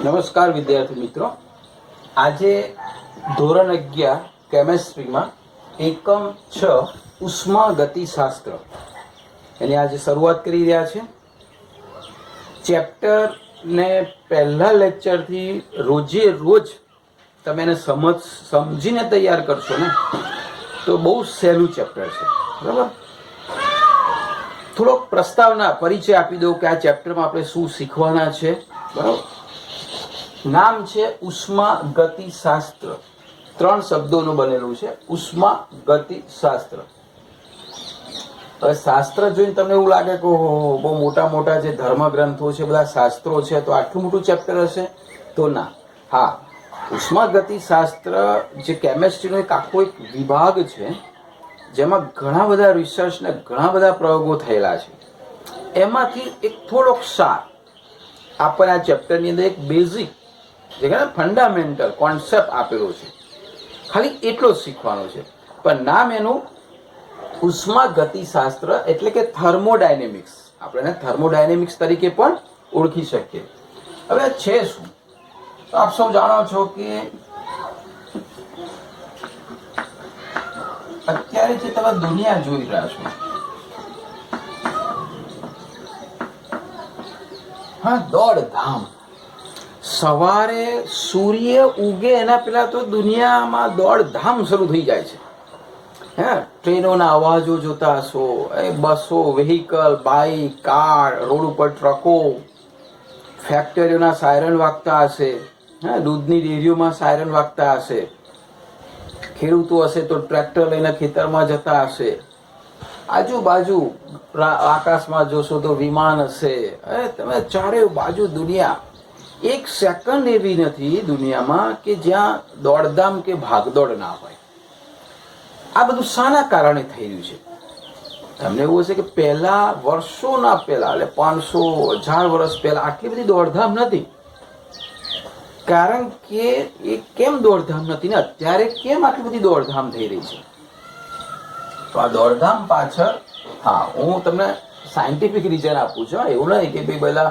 નમસ્કાર વિદ્યાર્થી મિત્રો, આજે ધોરણ 11 કેમેસ્ટ્રીમાં એકમ 6 ઉષ્માગતિશાસ્ત્ર એની આજે શરૂઆત કરી રહ્યા છે. ચેપ્ટરને પહેલા લેક્ચરથી રોજે રોજ તમે એને સમજીને તૈયાર કરશો ને તો બહુ સહેલું ચેપ્ટર છે. બરાબર, થોડોક પ્રસ્તાવના પરિચય આપી દઉં કે આ ચેપ્ટરમાં આપણે શું શીખવાના છે. બરાબર, નામ છે ઉષ્માગતિશાસ્ત્ર. 3 શબ્દોનું બનેલું છે ઉષ્માગતિશાસ્ત્ર. હવે શાસ્ત્ર જોઈને તમને એવું લાગે કે બહુ મોટા મોટા જે ધર્મ ગ્રંથો છે, બધા શાસ્ત્રો છે, તો આટલું મોટું ચેપ્ટર હશે? તો ના. હા, ઉષ્માગતિશાસ્ત્ર જે કેમેસ્ટ્રીનો એક આખો એક વિભાગ છે, જેમાં ઘણા બધા રિસર્ચ ને ઘણા બધા પ્રયોગો થયેલા છે. એમાંથી એક થોડોક સાર આપણને આ ચેપ્ટરની અંદર એક બેઝિક જે ફંડામેન્ટલ કોન્સેપ્ટ આપેલો છે, ખાલી એટલો જ શીખવાનો છે. પણ નામ એનું ઉષ્માગતિશાસ્ત્ર એટલે કે થર્મોડાયનેમિક્સ. આપણે થર્મોડાયનેમિક્સ તરીકે પણ ઓળખી શકીએ. હવે છે શું? તો આપ સૌ જાણો છો કે અત્યારે જે તમે દુનિયા જોઈ રહ્યા છો, હા, દોડધામ. સવારે સૂર્ય ઉગે એના પહેલા તો દુનિયામાં દોડધામ શરૂ થઈ જાય છે. હે, ટ્રેનોના અવાજો જોતા હશો, બસો, વ્હીકલ, બાઇક, કાર, રોડ ઉપર ટ્રકો, ફેક્ટરીઓના સાયરન વાગતા હશે, હે, દૂધની ડેરીઓમાં સાયરન વાગતા હશે, ખેડૂતો હશે તો ટ્રેક્ટર લઈને ખેતરમાં જતા હશે, આજુબાજુ આકાશમાં જોશો તો વિમાન હશે. તમે ચારે બાજુ દુનિયા, એક સેકન્ડ એવી નથી દુનિયામાં કે જ્યાં દોડધામ કે ભાગદોડ ના હોય. આ બધું શાના કારણે થઈ રહ્યું છે? તમને એવું હશે કે પહેલા વર્ષોના પહેલા એટલે 500-1000 વર્ષ પહેલા આટલી બધી દોડધામ નથી. કારણ કે એ કેમ દોડધામ નથી ને અત્યારે કેમ આટલી બધી દોડધામ થઈ રહી છે? તો આ દોડધામ પાછળ, હા, હું તમને સાયન્ટિફિક રીઝન આપું છું. એવું નહીં કે ભાઈ પેલા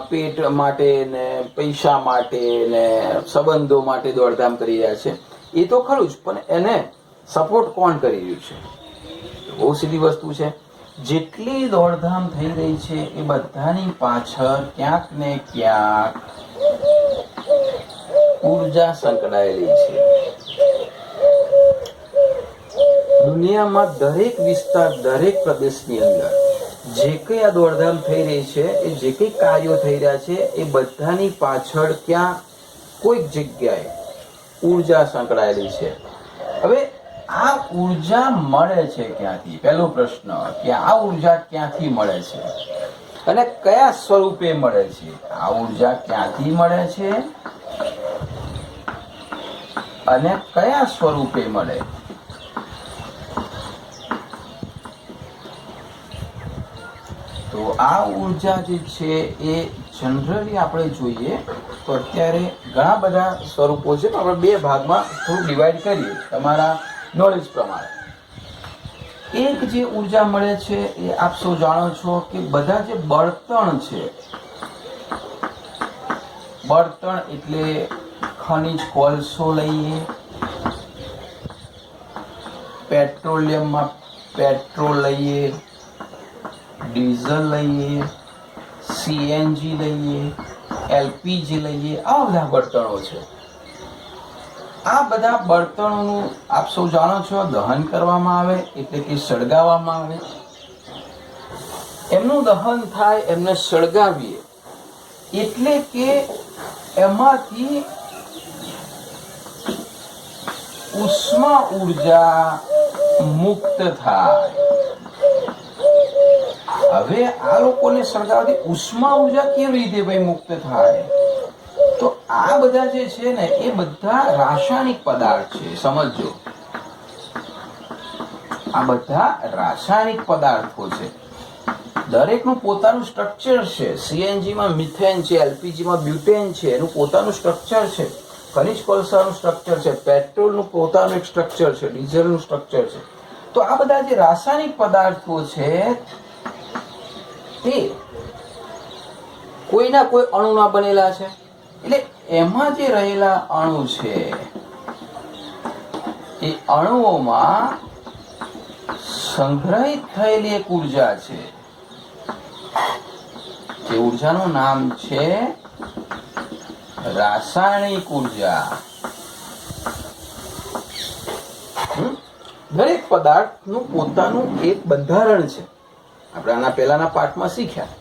પેટ માટે ને પૈસા માટે ને સંબંધો માટે દોડધામ કરી રહ્યા છે. એ તો ખરું જ, પણ એને સપોર્ટ કોણ કરી રહ્યું છે? બહુ સીધી વસ્તુ છે. જેટલી દોડધામ થઈ રહી છે એ બધાની પાછળ ક્યાંક ને ક્યાંક ઉર્જા સંકળાયેલી છે. દુનિયામાં દરેક વિસ્તાર, દરેક પ્રદેશની અંદર જે કંઈ આ દોડધામ થઈ રહી છે, એ જે કંઈ કાર્યો થઈ રહ્યા છે, એ બધાની પાછળ ક્યાં કોઈક જગ્યાએ ઉર્જા સંકળાયેલી છે. હવે આ ઉર્જા મળે છે ક્યાંથી? પહેલો પ્રશ્ન કે આ ઉર્જા ક્યાંથી મળે છે અને કયા સ્વરૂપે મળે છે? આ ઉર્જા ક્યાંથી મળે છે અને કયા સ્વરૂપે મળે? તો આ ઉર્જા જે છે એ જનરલી આપણે જોઈએ તો અત્યારે ઘણા બધા સ્વરૂપો છે. આપણે 2 ભાગમાં થોડું ડિવાઈડ કરીએ તમારા નોલેજ પ્રમાણે. એક જે ઉર્જા મળે છે એ આપ સૌ જાણો છો કે બધા જે બળતણ છે, બળતણ એટલે ખનિજ કોલસો લઈએ, પેટ્રોલિયમમાં પેટ્રોલ લઈએ, ડીઝલ લઈએ, સીએનજી લઈએ, એલપીજી લઈએ, આ બધા બળતણો છે. આ બધા બળતણોનું આપ સૌ જાણો છો દહન કરવામાં આવે એટલે કે સળગાવવામાં આવે. એમનું દહન થાય, એમને સળગાવીએ એટલે કે એમાંથી ઉષ્મા ઉર્જા મુક્ત થાય. હવે આ લોકોને સળગાવવાથી ઉષ્મા ઉર્જા કેવી રીતે ભાઈ મુક્ત થાય? તો આ બધા જે છે ને એ બધા રાસાયણિક પદાર્થ છે. સમજો, આ બધા રાસાયણિક પદાર્થો છે. દરેકનું પોતાનું સ્ટ્રક્ચર છે. સીએનજીમાં મિથેન છે, એલપીજીમાં બ્યુટેન છે, એનું પોતાનું સ્ટ્રક્ચર છે. ખનિજ કોલસાનું સ્ટ્રક્ચર છે, પેટ્રોલનું પોતાનું એક સ્ટ્રક્ચર છે, ડીઝલનું સ્ટ્રક્ચર છે. તો આ બધા જે રાસાયણિક પદાર્થો છે તે કોઈના કોઈ અણુના બનેલા છે. એટલે એમાં જે રહેલા અણુ છે એ અણુઓમાં સંગ્રહિત થયેલી એક ઉર્જા છે, જે ઉર્જાનું નામ છે રાસાયણિક ઉર્જા. દરેક પદાર્થનું પોતાનું એક બંધારણ છે. આપણે આના પહેલાના પાઠમાં શીખ્યા.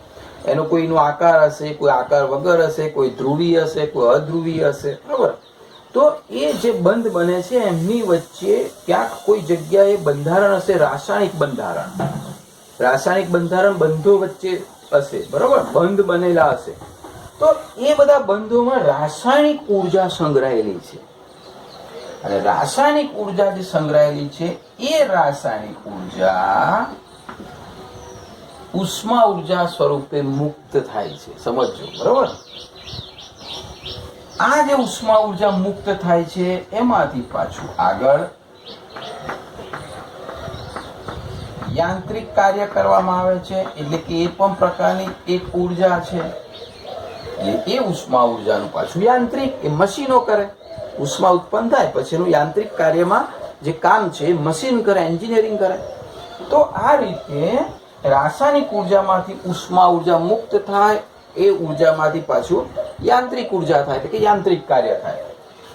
એનો કોઈનો આકાર હશે, કોઈ આકાર વગર હશે, કોઈ ધ્રુવી હશે, કોઈ અધ્રુવી હશે, બરાબર. તો એ જે બંધ બને છે એમની વચ્ચે ક્યાંક કોઈ જગ્યાએ બંધારણ હશે, રાસાયણિક બંધારણ. રાસાયણિક બંધારણ બંધો વચ્ચે હશે, બરાબર, બંધ બનેલા હશે. તો એ બધા બંધોમાં રાસાયણિક ઉર્જા સંગ્રહાયેલી છે. અને રાસાયણિક ઉર્જા જે સંગ્રહાયેલી છે એ રાસાયણિક ઉર્જા ઉષ્મા ઉર્જા સ્વરૂપે મુક્ત થાય છે. સમજો, બરાબર. આ જે ઉષ્મા ઉર્જા મુક્ત થાય છે એમાંથી પાછું આગળ યાંત્રિક કાર્ય કરવામાં આવે છે. એટલે કે એ પણ પ્રકારની એક ઉર્જા છે. એ ઉષ્મા ઉર્જાનું પાછું યાંત્રિક, એ મશીનો કરે. ઉષ્મા ઉત્પન્ન થાય પછી એનું યાંત્રિક કાર્યમાં જે કામ છે એ મશીન કરે, એન્જિનિયરિંગ કરે. તો આ રીતે રાસાયણિક ઉર્જામાંથી ઉષ્મા ઉર્જા મુક્ત થાય, એ ઉર્જામાંથી પાછું યાંત્રિક ઉર્જા થાય, એટલે કે યાંત્રિક કાર્ય થાય.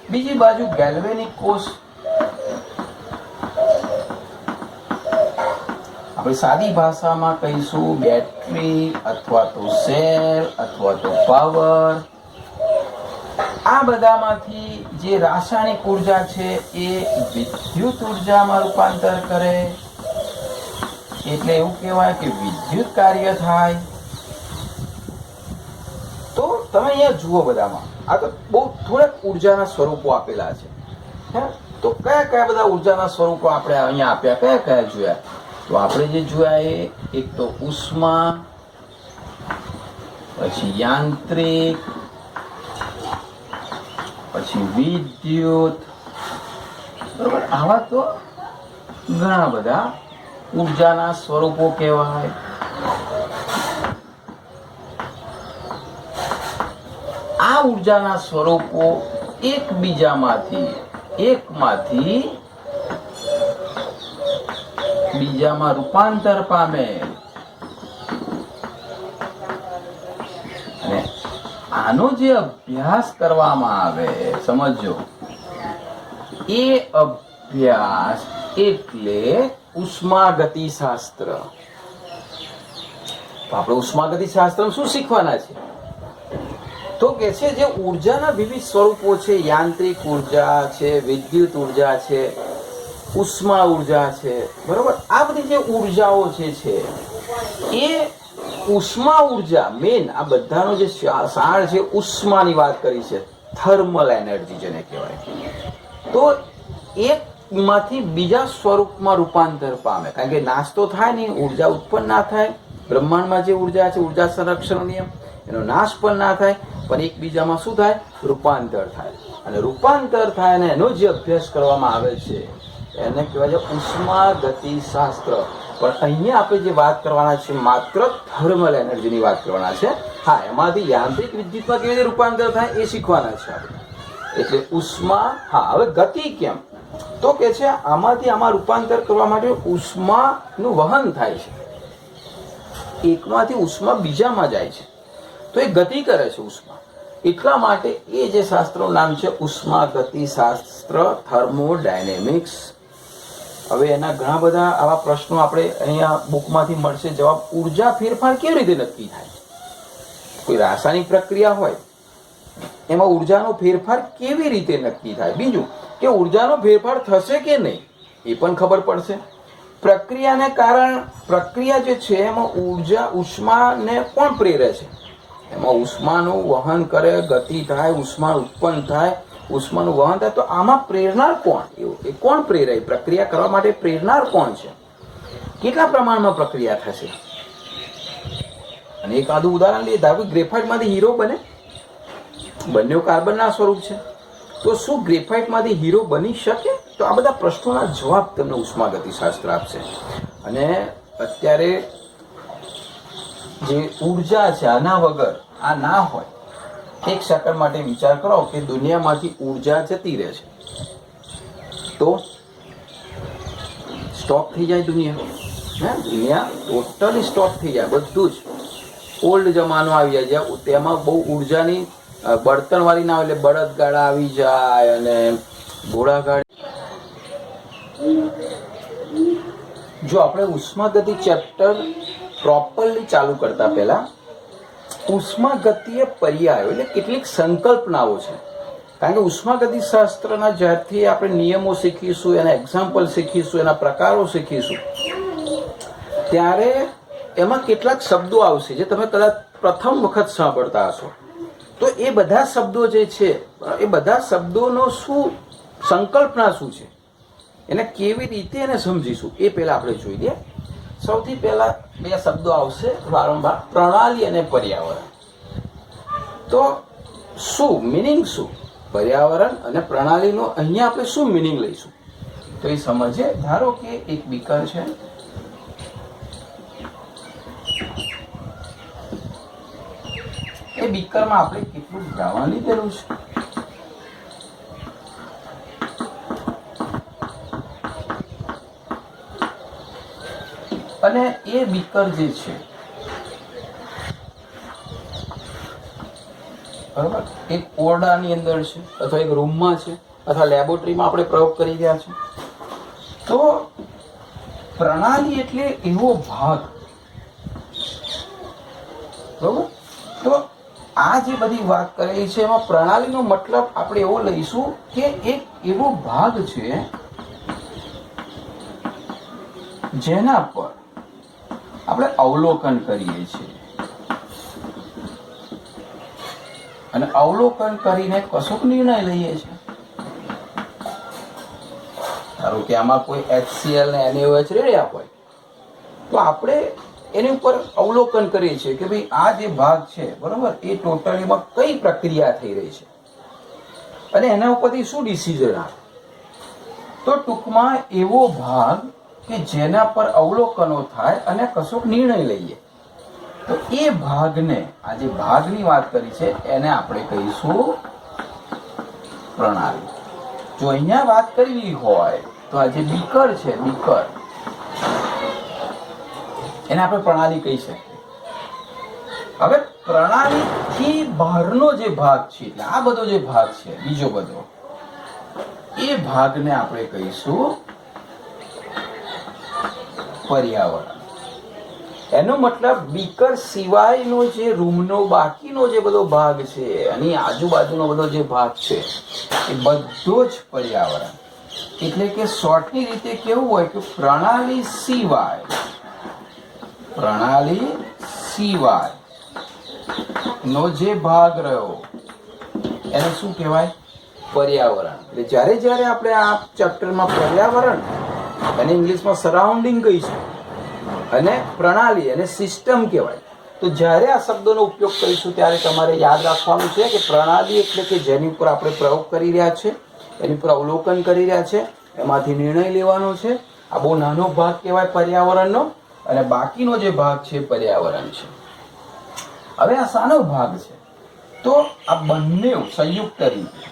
બીજી બાજુ ગેલ્વેનિક કોષ, આપણે સાદી ભાષામાં કહીશું બેટરી અથવા તો સેલ અથવા તો પાવર. આ બધામાંથી જે રાસાયણિક ઉર્જા છે એ વિદ્યુત ઉર્જામાં રૂપાંતર કરે, એટલે એવું કહેવાય કે વિદ્યુત કાર્ય થાય. તો તમે અહીંયા જુઓ બધામાં, આ તો બહુ થોડાક ઉર્જાના સ્વરૂપો આપેલા છે. તો કયા કયા બધા ઉર્જાના સ્વરૂપો આપણે અહીંયા આપ્યા, કયા કયા જોયા? તો આપણે જે જોયા એ એક તો ઉષ્મા, પછી યાંત્રિક, પછી વિદ્યુત, બરોબર. આવા તો ઘણા બધા ઉર્જાના સ્વરૂપો કહેવાય. આ ઉર્જાના સ્વરૂપો એકમાંથી બીજામાં રૂપાંતર પામે. અને આનો જે અભ્યાસ કરવામાં આવે, સમજો, એ અભ્યાસ એટલે ઉષ્માગતિશાસ્ત્ર. તો આપણે ઉષ્માગતિશાસ્ત્ર શું શીખવાના છે? તો કે છે જે ઉર્જાના વિવિધ સ્વરૂપો છે, યાંત્રિક ઉર્જા છે, વિદ્યુત ઉર્જા છે, ઉષ્મા ઉર્જા છે, બરોબર. આ બધી જે ઉર્જાઓ છે એ ઉષ્મા ઉર્જા મેન, આ બધાનો જે સાર છે ઉષ્માની વાત કરી છે, થર્મલ એનર્જી જેને કહેવાય. તો એકમાંથી બીજા સ્વરૂપમાં રૂપાંતર પામે, કારણ કે નાશ તો થાય નહીં, ઉર્જા ઉત્પન્ન ના થાય. બ્રહ્માંડમાં જે ઉર્જા છે, ઉર્જા સંરક્ષણ નિયમ, એનો નાશ પણ ના થાય, પણ એકબીજામાં શું થાય? રૂપાંતર થાય. અને રૂપાંતર થાય અને એનો જે અભ્યાસ કરવામાં આવે છે એને કહેવાય છે ઉષ્માગતિશાસ્ત્ર. પણ અહીંયા આપણે જે વાત કરવાના છે માત્ર થર્મલ એનર્જીની વાત કરવાના છે. હા, એમાંથી યાંત્રિક વિદ્યુતમાં કેવી રીતે રૂપાંતર થાય એ શીખવાના છે આપણે. એટલે ઉષ્મા, હા, હવે ગતિ કેમ? તો કે છે આમાંથી આમાં રૂપાંતર કરવા માટે ઉષ્માનું વહન થાય છે. એકમાંથી ઉષ્મા બીજામાં જાય છે, તો એ ગતિ કરે છે ઉષ્મા. એટલા માટે એ જે શાસ્ત્રનું નામ છે ઉષ્માગતિશાસ્ત્ર, થર્મોડાયનેમિક્સ. હવે એના ઘણા બધા આવા પ્રશ્નો આપણે અહીંયા બુકમાંથી મળશે જવાબ. ઉર્જા ફેરફાર કેવી રીતે નક્કી થાય? કોઈ રાસાયણિક પ્રક્રિયા હોય એમાં ઉર્જાનો ફેરફાર કેવી રીતે નક્કી થાય? બીજું કે ઉર્જાનો ફેરફાર થશે કે નહીં એ પણ ખબર પડશે. પ્રક્રિયાને કારણ, પ્રક્રિયા જે છે એમાં ઉર્જા, ઉષ્માને કોણ પ્રેરે છે? એમાં ઉષ્માનું વહન કરે, ગતિ થાય, ઉષ્મા ઉત્પન્ન થાય, ઉષ્માનું વહન થાય. તો આમાં પ્રેરનાર કોણ? એ કોણ પ્રેરે? પ્રક્રિયા કરવા માટે પ્રેરનાર કોણ છે? કેટલા પ્રમાણમાં પ્રક્રિયા થશે? અને એક આદું ઉદાહરણ લઈએ, ધારો કે ગ્રેફાઇટમાંથી હીરો બને, બંને કાર્બનના સ્વરૂપ છે, તો શું ગ્રેફાઇટમાંથી હીરો બની શકે? તો આ બધા પ્રશ્નોના જવાબ તમને ઉષ્માગતિશાસ્ત્ર આપશે. અને અત્યારે જે ઉર્જા છે આના વગર આ ના હોય એક સેકન્ડ માટે વિચાર કરો કે દુનિયામાંથી ઉર્જા જતી રહે છે તો સ્ટોપ થઈ જાય દુનિયા. દુનિયા ટોટલી સ્ટોપ થઈ જાય, બધું જ ઓલ્ડ જમાનો આવી જાય જ્યાં તેમાં બહુ ઉર્જાની બળતણવાળી ના હોય, એટલે બળદગાડા આવી જાય અને ઘોડાગાડી. જો આપણે ઉષ્માગતિ ચેપ્ટર પ્રોપરલી ચાલુ કરતા પહેલા ઉષ્માગતિએ પર્યાયો એટલે કેટલીક સંકલ્પનાઓ છે. કારણ કે ઉષ્માગતિ શાસ્ત્રના જ્યારથી આપણે નિયમો શીખીશું, એના એક્ઝામ્પલ શીખીશું, એના પ્રકારો શીખીશું, ત્યારે એમાં કેટલાક શબ્દો આવશે જે તમે કદાચ પ્રથમ વખત સાંભળતા હશો. તો એ બધા શબ્દો જે છે એ બધા શબ્દોનો શું સંકલ્પના શું છે, એને કેવી રીતે એને સમજીશું એ પહેલાં આપણે જોઈ લઈએ. સૌથી પહેલાં બે શબ્દો આવશે વારંવાર, પ્રણાલી અને પર્યાવરણ. તો શું મિનિંગ શું પર્યાવરણ અને પ્રણાલીનો અહીંયા આપણે શું મિનિંગ લઈશું તો એ સમજીએ. ધારો કે એક બીકર છે, એ બીકરમાં આપણે કેટલું દ્રાવણ લીધેલું છે, અને એ બીકર જે છે બરાબર એક ઓરડાની અંદર છે અથવા એક રૂમમાં છે અથવા લેબોરેટરીમાં આપણે પ્રયોગ કરી રહ્યા છે. તો પ્રણાલી એટલે એવો ભાગ, બરાબર. તો આ જે બધી વાત કરી છે એમાં પ્રણાલીનો મતલબ આપણે એવો લઈશું કે એક એવો ભાગ છે જેના પર આપણે અવલોકન કરીએ છીએ અને અવલોકન કરીને કશોક નિર્ણય લઈએ છીએ. ધારો કે આમાં કોઈ HCl ને NaOH રેડ્યા હોય તો આપણે એની ઉપર અવલોકન કરીએ છીએ કે ભાઈ આ જે ભાગ છે બરોબર એ ટોટલીમાં કઈ પ્રક્રિયા થઈ રહી છે અને એના ઉપરથી શું ડિસિઝન આવે. તો ટૂંકમાં એવો ભાગ કે જેના પર અવલોકનો થાય અને કશોક નિર્ણય લઈએ, તો એ ભાગને, આ જે ભાગની વાત કરી છે એને આપણે કહીશું પ્રણાલી. જો અહીંયા વાત કરવી હોય તો આ જે બીકર છે, બીકર એને આપણે પ્રણાલી કહી શકીએ. હવે પ્રણાલીથી બહારનો જે ભાગ છે, એટલે આ બધો જે ભાગ છે બીજો બધો, એ ભાગને આપણે કહીશું પર્યાવરણ. એનો મતલબ બીકર સિવાયનો જે રૂમનો બાકીનો જે બધો ભાગ છે અને આજુબાજુનો બધો જે ભાગ છે એ બધો જ પર્યાવરણ. એટલે કે શોર્ટની રીતે કેવું હોય કે પ્રણાલી સિવાય નો જે ભાગ રહ્યો એને શું કહેવાય? પર્યાવરણ. એટલે જ્યારે જ્યારે આપણે આ ચેપ્ટરમાં પર્યાવરણ અને ઇંગ્લિશમાં સરાઉન્ડિંગ કહીશું અને પ્રણાલી અને સિસ્ટમ કહેવાય, તો જ્યારે આ શબ્દોનો ઉપયોગ કરીશું ત્યારે તમારે યાદ રાખવાનું છે કે પ્રણાલી એટલે કે જેની ઉપર આપણે પ્રયોગ કરી રહ્યા છે, એની ઉપર અવલોકન કરી રહ્યા છે, એમાંથી નિર્ણય લેવાનો છે. આ બહુ નાનો ભાગ કહેવાય પર્યાવરણનો, અને બાકીનો જે ભાગ છે પર્યાવરણ છે. હવે આ શાનો ભાગ છે? તો આ બંને સંયુક્ત રીતે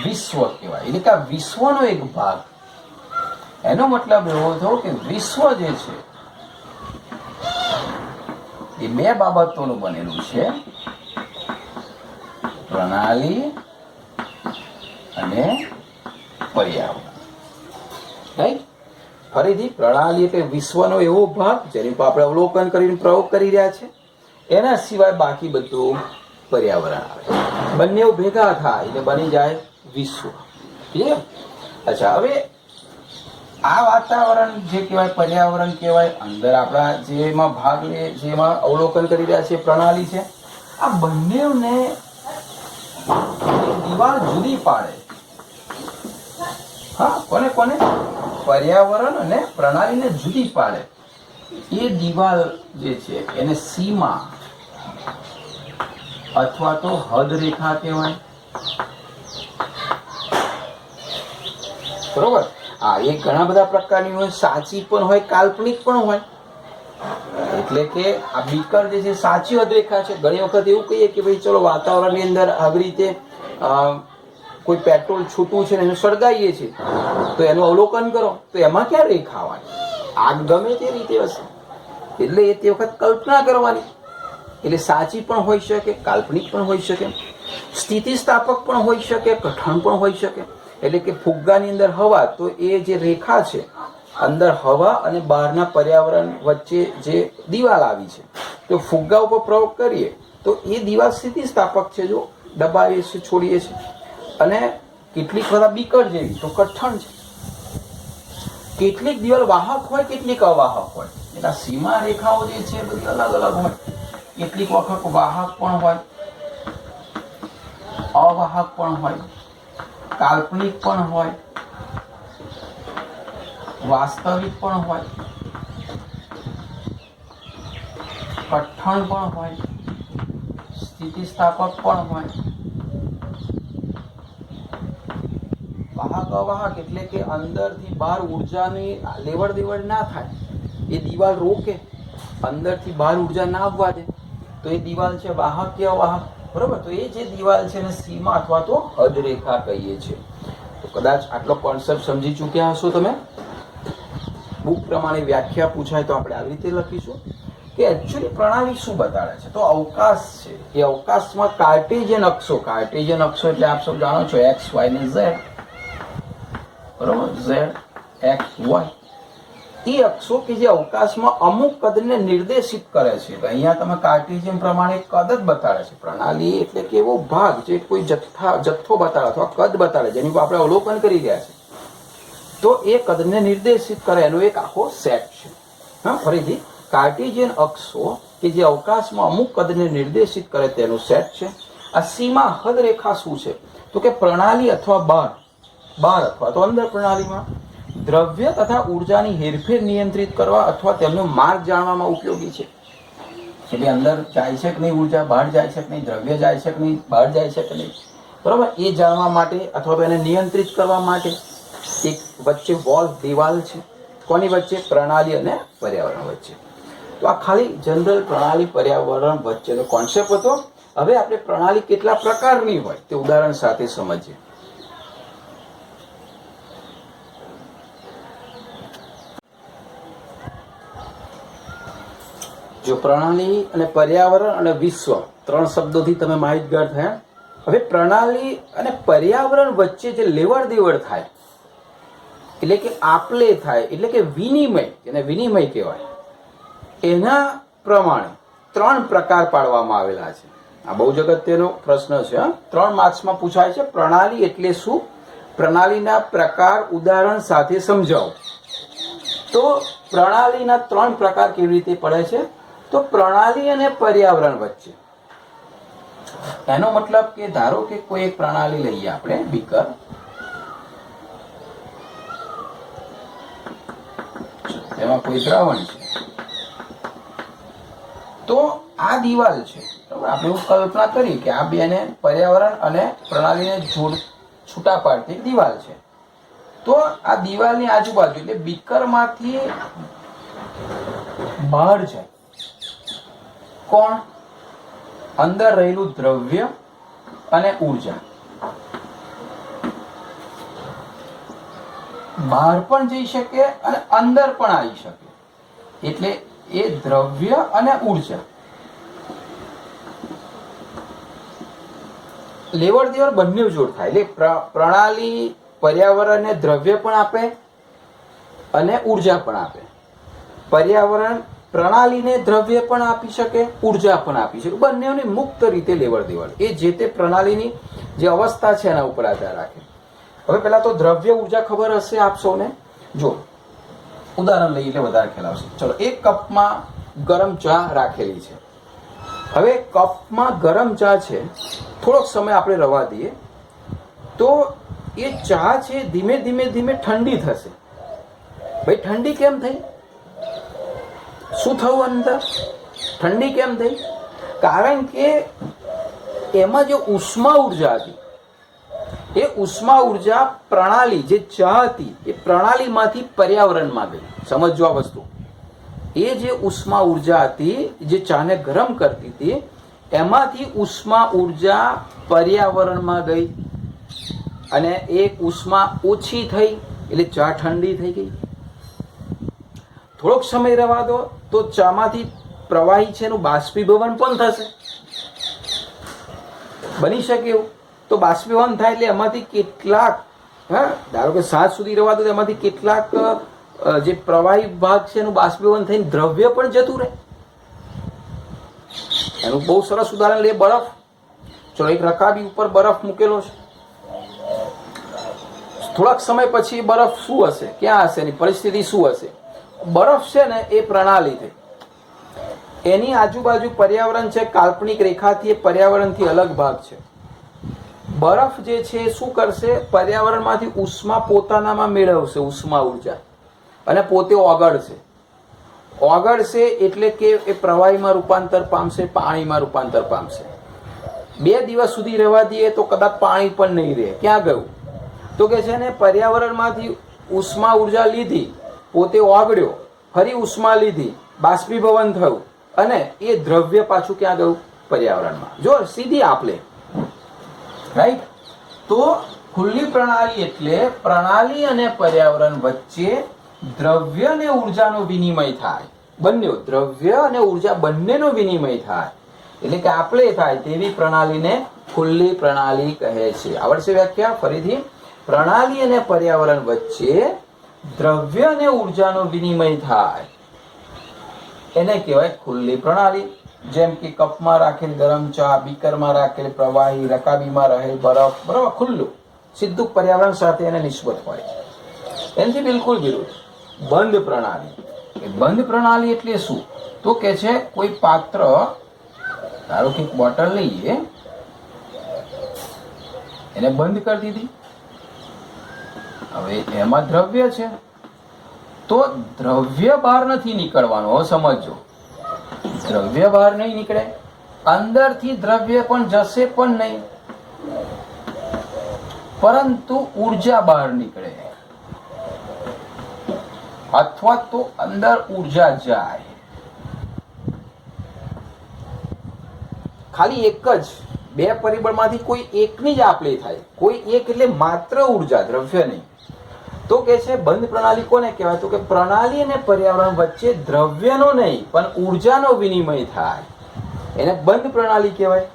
વિશ્વ કહેવાય. એટલે કે આ વિશ્વનો એક ભાગ. એનો મતલબ એવો થયો કે વિશ્વ જે છે એ બે બાબતોનું બનેલું છે, પ્રણાલી અને પર્યાવરણ. રાઈટ? ફરીથી, પ્રણાલી એટલે વિશ્વનો એવો ભાગ જેની પર આપણે અવલોકન કરીને પ્રયોગ કરી રહ્યા છે, એના સિવાય બાકી બધું પર્યાવરણ આવે. બંને ભેગા થાય એટલે બની જાય વિશ્વ. ક્લિયર? અચ્છા, હવે આ વાતાવરણ જે કહેવાય પર્યાવરણ કહેવાય, અંદર આપણા જેમાં ભાગ લે, જેમાં અવલોકન કરી રહ્યા છે પ્રણાલી છે, આ બંનેને દિવાલ જુદી પાડે. હા, કોને કોને? પર્યાવરણ અને પ્રણાલીને જુદી પાડે. એ દિવાલ જે છે એને સીમા અથવા તો હદ રેખા કહેવાય. બરોબર? હા, એ ઘણા બધા પ્રકારની હોય, સાચી પણ હોય, કાલ્પનિક પણ હોય. એટલે કે આ બીકર જે છે સાચી અધરેખા છે. ઘણી વખત એવું કહીએ કે ભાઈ ચલો વાતાવરણની અંદર આવી રીતે કોઈ પેટ્રોલ છૂટું છે ને એને સળગાવીએ છીએ તો એનું અવલોકન કરો તો એમાં ક્યાં રેખા આવવાની? આગ ગમે તે રીતે હશે. એટલે એ તે વખત કલ્પના કરવાની. એટલે સાચી પણ હોઈ શકે, કાલ્પનિક પણ હોઈ શકે, સ્થિતિસ્થાપક પણ હોઈ શકે, કઠણ પણ હોઈ શકે. એટલે કે ફુગ્ગાની અંદર હવા, તો એ જે રેખા છે અંદર હવા અને બહારના પર્યાવરણ વચ્ચે જે દિવાલ આવી છે તો ફુગ્ગા ઉપર પ્રયોગ કરીએ તો એ દિવાલ સ્થિતિસ્થાપક છે, જો દબાવીએ છીએ, છોડીએ છીએ. અને કેટલીક બધા બીકર જેવી તો કઠણ છે. કેટલીક દિવાલ વાહક હોય, કેટલીક અવાહક હોય. એટલે સીમા રેખાઓ જે છે બધી અલગ અલગ હોય. કેટલીક વખત વાહક પણ હોય, અવાહક પણ હોય, કાલ્પનિક પણ હોય, વાસ્તવિક પણ હોય, કઠણ પણ હોય, સ્થિતિસ્થાપક પણ હોય. વાહક અવાહક એટલે કે અંદરથી બહાર ઉર્જાની લેવડ દેવડ ના થાય, એ દિવાલ રોકે, અંદરથી બહાર ઉર્જા ના આવવા દે, તો એ દિવાલ છે વાહક કે અવાહક. બરોબર? તો એ જે દિવાલ છે એને સીમા અથવા તો હદરેખા કહીએ છીએ. તો કદાચ આટલો કોન્સેપ્ટ સમજી ચૂક્યા હશો તમે. બુક પ્રમાણે વ્યાખ્યા પૂછાય તો આપણે આવી રીતે લખીશું કે એકચ્યુઅલી પ્રણાલી શું બતાડે છે. તો અવકાશ છે, એ અવકાશમાં કાર્ટેશિયન અક્ષો એટલે આપ સૌ જાણો છો એક્સ વાય ને ઝેડ. બરોબર? ઝેડ એક્સ વાય એ અક્ષો કે જે અવકાશમાં અમુક કદને નિર્દેશિત કરે છે. અહીંયા તમે કાર્ટેશિયન પ્રમાણે કદ જ બતાડે છે. પ્રણાલી એટલે કે એવો ભાગ જે કોઈ જથ્થો બતાડે અથવા કદ બતાડે જેની ઉપર આપણે અવલોકન કરી રહ્યા છે તો એ કદને નિર્દેશિત કરે એનો એક આખો સેટ છે. હા, ફરીથી કાર્ટેશિયન અક્ષો કે જે અવકાશમાં અમુક કદને નિર્દેશિત કરે તેનો સેટ છે. આ સીમા હદ રેખા શું છે? તો કે પ્રણાલી અથવા બહાર અથવા તો અંદર પ્રણાલીમાં દ્રવ્ય તથા ઉર્જાની હેરફેર નિયંત્રિત કરવા અથવા તેમનો માર્ગ જાણવામાં ઉપયોગી છે. એટલે અંદર જાય છે કે નહીં ઉર્જા, બહાર જાય છે કે નહીં, દ્રવ્ય જાય છે કે નહીં, બહાર જાય છે કે નહીં, બરાબર, એ જાણવા માટે અથવા તો એને નિયંત્રિત કરવા માટે એક વચ્ચે વોલ, દિવાલ છે. કોની વચ્ચે? પ્રણાલી અને પર્યાવરણ વચ્ચે. તો આ ખાલી જનરલ પ્રણાલી પર્યાવરણ વચ્ચેનો કોન્સેપ્ટ હતો. હવે આપણે પ્રણાલી કેટલા પ્રકારની હોય તે ઉદાહરણ સાથે સમજીએ. જો પ્રણાલી અને પર્યાવરણ અને વિશ્વ 3 શબ્દોથી તમે માહિતગાર થયા. હવે પ્રણાલી અને પર્યાવરણ વચ્ચે જે લેવડ દેવડ થાય એટલે કે આપલે થાય એટલે કે વિનિમય, એને વિનિમય કહેવાય, એના પ્રમાણે 3 પ્રકાર પાડવામાં આવેલા છે. આ બહુ જ અગત્યનો પ્રશ્ન છે. 3 માર્ક્સમાં પૂછાય છે. પ્રણાલી એટલે શું? પ્રણાલીના પ્રકાર ઉદાહરણ સાથે સમજાવો. તો પ્રણાલીના 3 પ્રકાર કેવી રીતે પડે છે? તો પ્રણાલી અને પર્યાવરણ વચ્ચે, એનો મતલબ કે ધારો કે કોઈ એક પ્રણાલી લઈએ આપણે, બીકર. એમાં કોઈ દ્રાવણ છે તો આ દિવાલ છે. આપણે એવું કલ્પના કરી કે આ બેને પર્યાવરણ અને પ્રણાલીને છૂટા પાડતી દિવાલ છે. તો આ દિવાલની આજુબાજુ એટલે બીકરમાંથી બહાર જાય કોણ? અંદર રહેલું દ્રવ્ય અને ઉર્જા. બહાર પણ જઈ શકે અને અંદર પણ આવી શકે. એટલે એ દ્રવ્ય અને ઉર્જા લેવડ દેવડ બંને જોડ થાય. એટલે પ્રણાલી પર્યાવરણને દ્રવ્ય પણ આપે અને ઉર્જા પણ આપે. પર્યાવરણ પ્રણાલીને દ્રવ્ય પણ આપી શકે, ઉર્જા પણ આપી શકે. બંનેની મુક્ત રીતે લેવડ દેવડ એ જે તે પ્રણાલીની જે અવસ્થા છે એના ઉપર આધાર રાખે. હવે પહેલા તો દ્રવ્ય ઉર્જા ખબર હશે આપ સૌને. જો ઉદાહરણ લઈએ એટલે વધારે ખ્યાલ આવશે. ચલો, એક કપમાં ગરમ ચા રાખેલી છે. હવે કપમાં ગરમ ચા છે, થોડોક સમય આપણે રવા દઈએ તો એ ચા છે ધીમે ધીમે ધીમે ઠંડી થશે. ભાઈ ઠંડી કેમ થઈ? શું થયું અંદર? ઠંડી કેમ થઈ? કારણ કે એમાં જે ઉષ્મા ઉર્જા હતી એ ઉષ્મા ઉર્જા પ્રણાલી જે ચા હતી એ પ્રણાલીમાંથી પર્યાવરણમાં ગઈ. સમજો આ વસ્તુ. એ જે ઉષ્મા ઉર્જા હતી જે ચાને ગરમ કરતી હતી એમાંથી ઉષ્મા ઉર્જા પર્યાવરણમાં ગઈ અને એ ઉષ્મા ઓછી થઈ એટલે ચા ઠંડી થઈ ગઈ. થોડોક સમય રહેવા દો તો ચામાંથી પ્રવાહી છે એનું બાષ્પીભવન પણ થશે. બની શકે એવું. તો બાષ્પીભવન થાય એટલે એમાંથી કેટલાક ધારો કે 7 સુધી રહેવા દો તો એમાંથી કેટલાક જે પ્રવાહી ભાગ છે એનું બાષ્પીભવન થઈને દ્રવ્ય પણ જતું રહે. એનું બહુ સરસ ઉદાહરણ લે બરફ. ચલો એક રકાબી ઉપર બરફ મૂકેલો છે. થોડાક સમય પછી બરફ શું હશે, ક્યાં હશે, એની પરિસ્થિતિ શું હશે? બરફ છે ને એ પ્રણાલી થઈ, એની આજુબાજુ પર્યાવરણ છે, કાલ્પનિક રેખાથી એ પર્યાવરણથી અલગ ભાગ છે. બરફ જે છે એ શું કરશે, પર્યાવરણમાંથી ઉષ્મા પોતાનામાં મેળવશે, ઉષ્મા ઉર્જા, અને પોતે ઓગળશે. ઓગળશે એટલે કે એ પ્રવાહીમાં રૂપાંતર પામશે, પાણીમાં રૂપાંતર પામશે. 2 દિવસ સુધી રહેવા દઈએ તો કદાચ પાણી પણ નહીં રહે. ક્યાં ગયું? તો કે છે ને પર્યાવરણમાંથી ઉષ્મા ઉર્જા લીધી, પોતે ઓગળ્યો, ફરી ઉષ્મા લીધી, બાષ્પીભવન થયું, અને એ દ્રવ્ય પાછું ક્યાં ગયું? પર્યાવરણમાં. જો સીધી આપલે, રાઈટ. તો ખુલ્લી પ્રણાલી એટલે પ્રણાલી અને પર્યાવરણ વચ્ચે દ્રવ્ય અને ઉર્જાનો વિનિમય થાય. બંને દ્રવ્ય અને ઉર્જા બંનેનો વિનિમય થાય એટલે કે આપલે થાય તેવી પ્રણાલીને ખુલ્લી પ્રણાલી કહે છે. આવડશે વ્યાખ્યા? ફરીથી, પ્રણાલી અને પર્યાવરણ વચ્ચે દ્રવ્ય અને ઉર્જાનો વિનિમય થાય એને કહેવાય ખુલ્લી પ્રણાલી. જેમ કે કપમાં રાખેલ ગરમ ચા, બીકરમાં રાખેલ પ્રવાહી, રકાબીમાં રહેલ બરફ, બરાબર, ખુલ્લું, સીધું પર્યાવરણ સાથે એને નિસ્બત હોય છે. એનાથી બિલકુલ વિરુદ્ધ બંધ પ્રણાલી. બંધ પ્રણાલી એટલે શું? તો કે છે કોઈ પાત્ર, ધારો કે બોટલ લઈએ, એને બંધ કરી દીધી, હવે એમાં દ્રવ્ય છે, તો દ્રવ્ય બહાર નથી નીકળવાનું. હવે સમજો, દ્રવ્ય બહાર નહીં નીકળે, અંદરથી દ્રવ્ય પણ જશે પણ નહીં, પરંતુ ઉર્જા બહાર નીકળે, અથવા તો અંદર ઉર્જા જાય. ખાલી એક જ 2 પરિબળમાંથી કોઈ એકની જ આપલે થાય. કોઈ એક એટલે માત્ર ઉર્જા, દ્રવ્ય નહીં. તો કે છે બંધ પ્રણાલી કોને કહેવાય? તો કે પ્રણાલી અને પર્યાવરણ વચ્ચે દ્રવ્યનો નહીં પણ ઉર્જાનો વિનિમય થાય એને બંધ પ્રણાલી કહેવાય.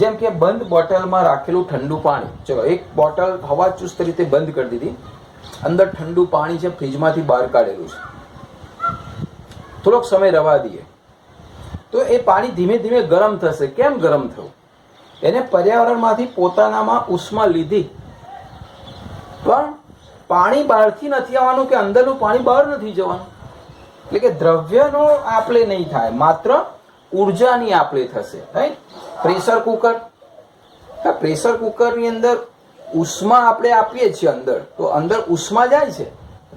જેમ કે બંધ બોટલમાં રાખેલું ઠંડુ પાણી, ચલો એક બોટલ હવા ચુસ્ત રીતે બંધ કરી દીધી, અંદર ઠંડુ પાણી છે, ફ્રીજમાંથી બહાર કાઢેલું છે, થોડોક સમય રવા દઈએ તો એ પાણી ધીમે ધીમે ગરમ થશે. કેમ ગરમ થયું? એને પર્યાવરણમાંથી પોતાનામાં ઉષ્મા લીધી, પણ પાણી બહારથી નથી આવવાનું કે અંદરનું પાણી બહાર નથી જવાનું. એટલે કે દ્રવ્યનો આપલે નહીં થાય, માત્ર ઉર્જાની આપલે થશે. રાઈટ. પ્રેશર કુકર, પ્રેશર કુકરની અંદર ઉષ્મા આપણે આપીએ છીએ અંદર, તો અંદર ઉષ્મા જાય છે,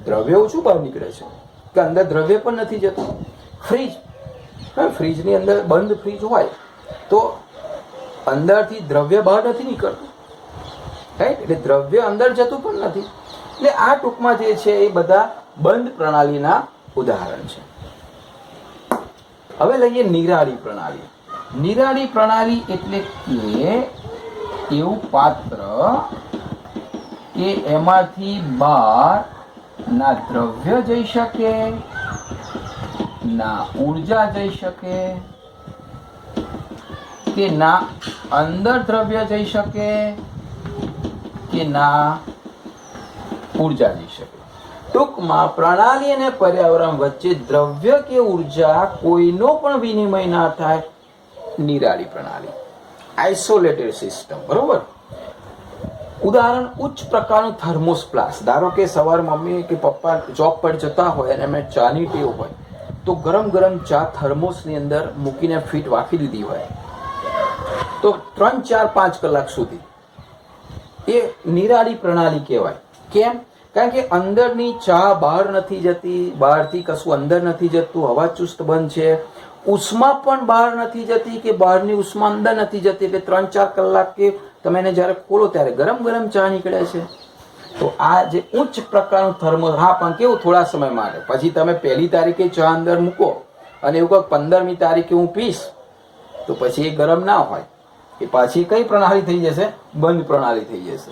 દ્રવ્ય ઓછું બહાર નીકળે છે કે અંદર દ્રવ્ય પણ નથી જતું. ફ્રીજ, ફ્રીજની અંદર બંધ ફ્રીજ હોય તો અંદરથી દ્રવ્ય બહાર નથી નીકળતું, રાઈટ. એટલે દ્રવ્ય અંદર જતું પણ નથી. એટલે આ ટૂંકમાં જે છે એ બધા બંધ પ્રણાલીના ઉદાહરણ છે. હવે લઈએ નિરાળી પ્રણાલી. નિરાળી પ્રણાલી એટલે કે એવું પાત્ર કે એમાંથી બહાર ના દ્રવ્ય જઈ શકે, ના ઉર્જા જઈ શકે, કે ના અંદર દ્રવ્ય જઈ શકે, કે ના ઉર્જા જઈ શકે. ટૂંકમાં પ્રણાલી અને પર્યાવરણ વચ્ચે દ્રવ્ય કે ઉર્જા કોઈનો પણ વિનિમય ના થાય, નિરાળી પ્રણાલી, આઇસોલેટેડ સિસ્ટમ. બરોબર. ઉદાહરણ, ઉચ્ચ પ્રકારનું થર્મોસ્પ્લાસ. ધારો કે સવારે મમ્મી કે પપ્પા જોબ પર જતા હોય અને એમને ચાની ટેવ હોય તો ગરમ ગરમ ચા થર્મોસની અંદર મૂકીને ફીટ વાફી દીધી હોય તો 3, 4, 5 કલાક સુધી એ નિરાળી પ્રણાલી કહેવાય. કેમ? કારણ કે અંદરની ચા બહાર નથી જતી, બહારથી કશું અંદર નથી જતું, હવા ચુસ્ત બંધ છે, ઉષ્મા પણ બહાર નથી જતી કે બહારની ઉષ્મા અંદર નથી જતી. એટલે 3-4 કલાક કે તમે એને જ્યારે ખોલો ત્યારે ગરમ ગરમ ચા નીકળે છે. તો આ જે ઉચ્ચ પ્રકારનું થર્મોસ, હા પણ કેવું થોડા સમય માટે, પછી તમે 1લી તારીખે ચા અંદર મૂકો અને એવું કંઈક 15મી તારીખે હું પીશ તો પછી એ ગરમ ના હોય, એ પાછી કઈ પ્રણાલી થઈ જશે? બંધ પ્રણાલી થઈ જશે.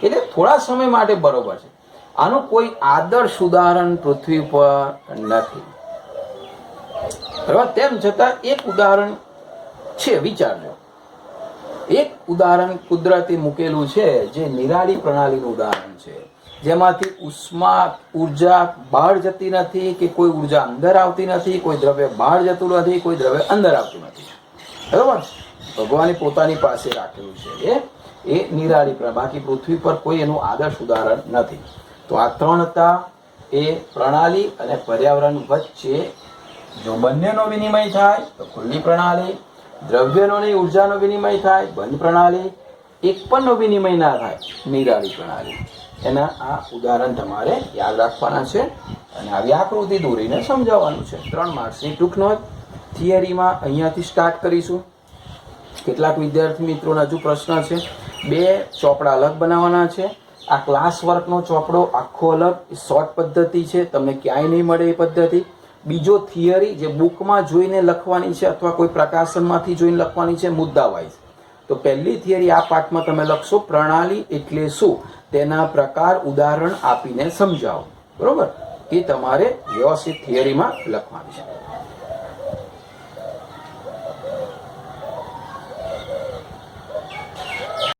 એટલે થોડા સમય માટે બરોબર છે. આનું કોઈ આદર્શ ઉદાહરણ પૃથ્વી પર નથી. બરાબર? તેમ છતાં એક ઉદાહરણ છે, વિચારજો. એક ઉદાહરણ કુદરતી મૂકેલું છે જે નિરાળી પ્રણાલીનું ઉદાહરણ છે, જેમાંથી ઉષ્મા ઉર્જા બહાર જતી નથી કે કોઈ ઉર્જા અંદર આવતી નથી, કોઈ દ્રવ્ય બહાર જતું નથી, કોઈ દ્રવ્ય અંદર આવતું નથી. બરાબર? ભગવાને પોતાની પાસે રાખેલું છે એ નિરાળી પ્રણાલી. બાકી પૃથ્વી પર કોઈ એનું આદર્શ ઉદાહરણ નથી. તો આ 3 હતા એ પ્રણાલી અને પર્યાવરણ વચ્ચે જો બંનેનો વિનિમય થાય તો ખુલ્લી પ્રણાલી, દ્રવ્યનો નહીં ઉર્જાનો વિનિમય થાય બંધ પ્રણાલી, એક પણનો વિનિમય ના થાય નિરાળી પ્રણાલી. એના આ ઉદાહરણ તમારે યાદ રાખવાના છે અને આવી આકૃતિ દોરીને સમજાવવાનું છે. 3 માર્ક્સની ટૂંક નોંધ. થિયરીમાં અહીંયાથી સ્ટાર્ટ કરીશું. કેટલાક વિદ્યાર્થી મિત્રોના હજુ પ્રશ્ન છે. 2 ચોપડા અલગ બનાવવાના છે. આ ક્લાસ વર્કનો ચોપડો આખો અલગ, શોર્ટ પદ્ધતિ છે, તમને ક્યાંય નહીં મળે એ પદ્ધતિ. બીજો થિયરી જે બુકમાં જોઈને લખવાની છે અથવા કોઈ પ્રકાશનમાંથી જોઈને લખવાની છે, મુદ્દા વાઇઝ. તો પહેલી થિયરી આ પાઠમાં તમે લખશો, પ્રણાલી એટલે શું, તેના પ્રકાર ઉદાહરણ આપીને સમજાવો. બરોબર? એ તમારે વ્યવસ્થિત થિયરીમાં લખવાની છે.